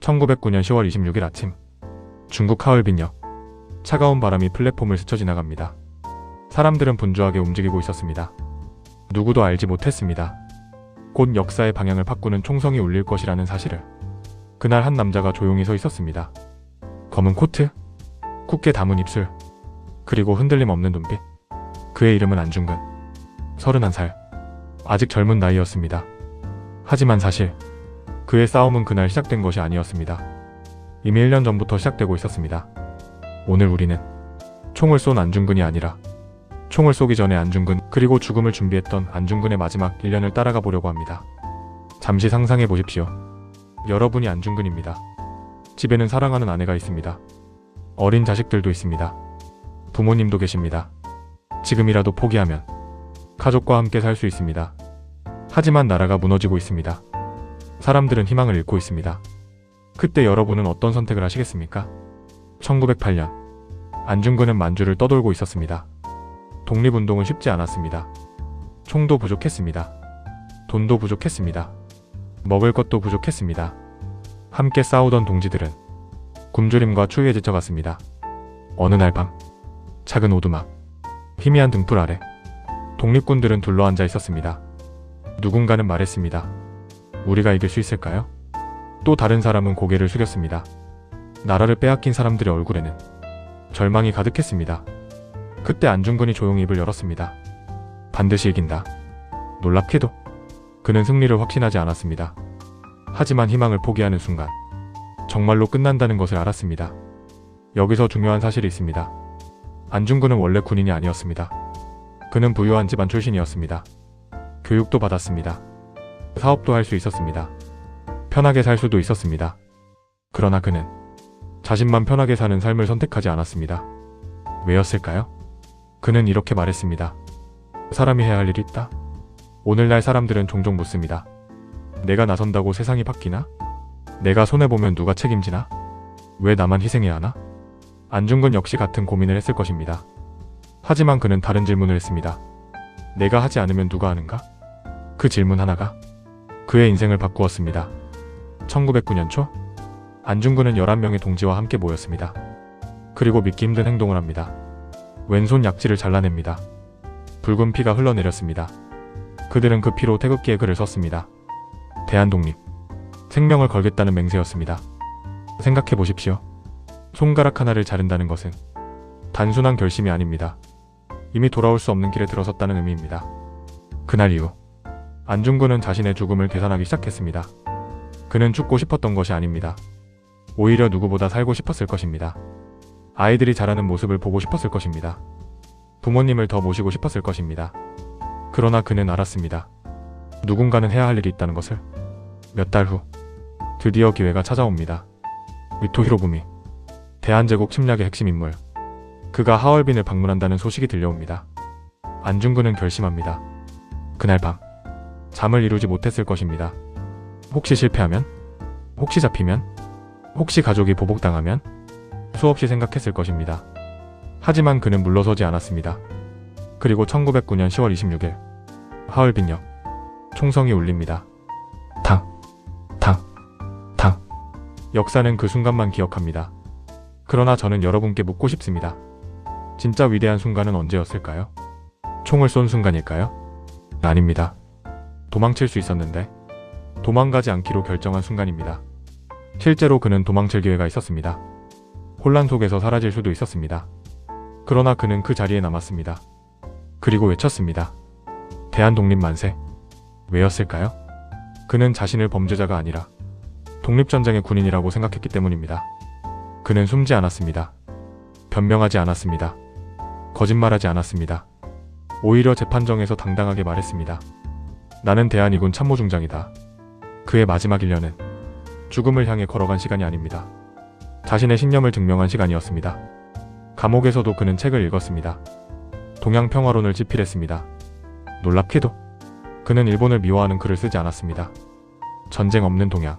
1909년 10월 26일 아침, 중국 하얼빈역. 차가운 바람이 플랫폼을 스쳐 지나갑니다. 사람들은 분주하게 움직이고 있었습니다. 누구도 알지 못했습니다. 곧 역사의 방향을 바꾸는 총성이 울릴 것이라는 사실을. 그날 한 남자가 조용히 서 있었습니다. 검은 코트, 굳게 담은 입술, 그리고 흔들림 없는 눈빛. 그의 이름은 안중근. 31살. 아직 젊은 나이였습니다. 하지만 사실 그의 싸움은 그날 시작된 것이 아니었습니다. 이미 1년 전부터 시작되고 있었습니다. 오늘 우리는 총을 쏜 안중근이 아니라 총을 쏘기 전에 안중근, 그리고 죽음을 준비했던 안중근의 마지막 1년을 따라가 보려고 합니다. 잠시 상상해 보십시오. 여러분이 안중근입니다. 집에는 사랑하는 아내가 있습니다. 어린 자식들도 있습니다. 부모님도 계십니다. 지금이라도 포기하면 가족과 함께 살 수 있습니다. 하지만 나라가 무너지고 있습니다. 사람들은 희망을 잃고 있습니다. 그때 여러분은 어떤 선택을 하시겠습니까? 1908년, 안중근은 만주를 떠돌고 있었습니다. 독립운동은 쉽지 않았습니다. 총도 부족했습니다. 돈도 부족했습니다. 먹을 것도 부족했습니다. 함께 싸우던 동지들은 굶주림과 추위에 지쳐갔습니다. 어느 날 밤, 작은 오두막, 희미한 등불 아래 독립군들은 둘러앉아 있었습니다. 누군가는 말했습니다. 우리가 이길 수 있을까요? 또 다른 사람은 고개를 숙였습니다. 나라를 빼앗긴 사람들의 얼굴에는 절망이 가득했습니다. 그때 안중근이 조용히 입을 열었습니다. 반드시 이긴다. 놀랍게도 그는 승리를 확신하지 않았습니다. 하지만 희망을 포기하는 순간 정말로 끝난다는 것을 알았습니다. 여기서 중요한 사실이 있습니다. 안중근은 원래 군인이 아니었습니다. 그는 부유한 집안 출신이었습니다. 교육도 받았습니다. 사업도 할 수 있었습니다. 편하게 살 수도 있었습니다. 그러나 그는 자신만 편하게 사는 삶을 선택하지 않았습니다. 왜였을까요? 그는 이렇게 말했습니다. 사람이 해야 할 일이 있다. 오늘날 사람들은 종종 묻습니다. 내가 나선다고 세상이 바뀌나? 내가 손해보면 누가 책임지나? 왜 나만 희생해야 하나? 안중근 역시 같은 고민을 했을 것입니다. 하지만 그는 다른 질문을 했습니다. 내가 하지 않으면 누가 하는가? 그 질문 하나가 그의 인생을 바꾸었습니다. 1909년 초, 안중근은 11명의 동지와 함께 모였습니다. 그리고 믿기 힘든 행동을 합니다. 왼손 약지를 잘라냅니다. 붉은 피가 흘러내렸습니다. 그들은 그 피로 태극기에 글을 썼습니다. 대한독립, 생명을 걸겠다는 맹세였습니다. 생각해 보십시오. 손가락 하나를 자른다는 것은 단순한 결심이 아닙니다. 이미 돌아올 수 없는 길에 들어섰다는 의미입니다. 그날 이후 안중근은 자신의 죽음을 계산하기 시작했습니다. 그는 죽고 싶었던 것이 아닙니다. 오히려 누구보다 살고 싶었을 것입니다. 아이들이 자라는 모습을 보고 싶었을 것입니다. 부모님을 더 모시고 싶었을 것입니다. 그러나 그는 알았습니다. 누군가는 해야 할 일이 있다는 것을. 몇 달 후, 드디어 기회가 찾아옵니다. 위토 히로부미, 대한제국 침략의 핵심 인물. 그가 하얼빈을 방문한다는 소식이 들려옵니다. 안중근은 결심합니다. 그날 밤, 잠을 이루지 못했을 것입니다. 혹시 실패하면? 혹시 잡히면? 혹시 가족이 보복당하면? 수없이 생각했을 것입니다. 하지만 그는 물러서지 않았습니다. 그리고 1909년 10월 26일, 하얼빈역. 총성이 울립니다. 탕, 탕, 탕. 역사는 그 순간만 기억합니다. 그러나 저는 여러분께 묻고 싶습니다. 진짜 위대한 순간은 언제였을까요? 총을 쏜 순간일까요? 아닙니다. 도망칠 수 있었는데 도망가지 않기로 결정한 순간입니다. 실제로 그는 도망칠 기회가 있었습니다. 혼란 속에서 사라질 수도 있었습니다. 그러나 그는 그 자리에 남았습니다. 그리고 외쳤습니다. 대한독립 만세. 왜였을까요? 그는 자신을 범죄자가 아니라 독립전쟁의 군인이라고 생각했기 때문입니다. 그는 숨지 않았습니다. 변명하지 않았습니다. 거짓말하지 않았습니다. 오히려 재판정에서 당당하게 말했습니다. 나는 대한이군 참모중장이다. 그의 마지막 1년은 죽음을 향해 걸어간 시간이 아닙니다. 자신의 신념을 증명한 시간이었습니다. 감옥에서도 그는 책을 읽었습니다. 동양평화론을 집필했습니다. 놀랍게도 그는 일본을 미워하는 글을 쓰지 않았습니다. 전쟁 없는 동양,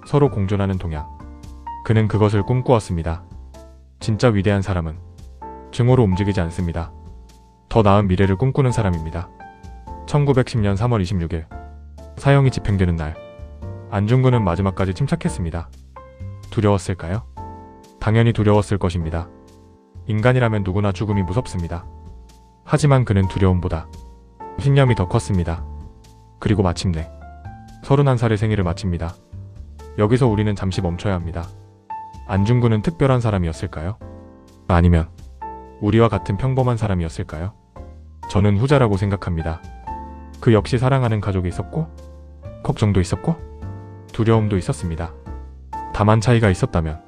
서로 공존하는 동양. 그는 그것을 꿈꾸었습니다. 진짜 위대한 사람은 증오로 움직이지 않습니다. 더 나은 미래를 꿈꾸는 사람입니다. 1910년 3월 26일, 사형이 집행되는 날, 안중근은 마지막까지 침착했습니다. 두려웠을까요? 당연히 두려웠을 것입니다. 인간이라면 누구나 죽음이 무섭습니다. 하지만 그는 두려움보다 신념이 더 컸습니다. 그리고 마침내 31살의 생일을 마칩니다. 여기서 우리는 잠시 멈춰야 합니다. 안중근은 특별한 사람이었을까요? 아니면 우리와 같은 평범한 사람이었을까요? 저는 후자라고 생각합니다. 그 역시 사랑하는 가족이 있었고, 걱정도 있었고, 두려움도 있었습니다. 다만 차이가 있었다면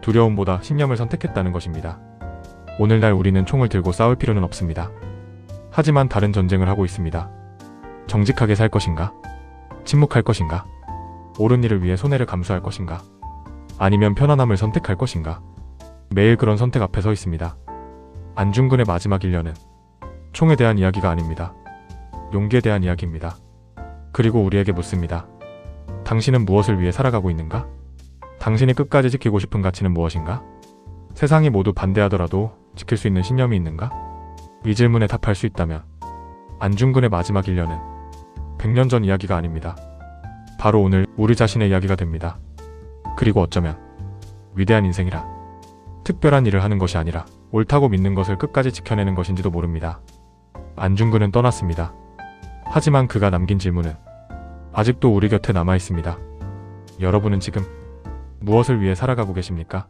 두려움보다 신념을 선택했다는 것입니다. 오늘날 우리는 총을 들고 싸울 필요는 없습니다. 하지만 다른 전쟁을 하고 있습니다. 정직하게 살 것인가? 침묵할 것인가? 옳은 일을 위해 손해를 감수할 것인가? 아니면 편안함을 선택할 것인가? 매일 그런 선택 앞에 서 있습니다. 안중근의 마지막 1년은 총에 대한 이야기가 아닙니다. 용기에 대한 이야기입니다. 그리고 우리에게 묻습니다. 당신은 무엇을 위해 살아가고 있는가? 당신이 끝까지 지키고 싶은 가치는 무엇인가? 세상이 모두 반대하더라도 지킬 수 있는 신념이 있는가? 이 질문에 답할 수 있다면 안중근의 마지막 1년은 100년 전 이야기가 아닙니다. 바로 오늘 우리 자신의 이야기가 됩니다. 그리고 어쩌면 위대한 인생이라 특별한 일을 하는 것이 아니라 옳다고 믿는 것을 끝까지 지켜내는 것인지도 모릅니다. 안중근은 떠났습니다. 하지만 그가 남긴 질문은 아직도 우리 곁에 남아 있습니다. 여러분은 지금 무엇을 위해 살아가고 계십니까?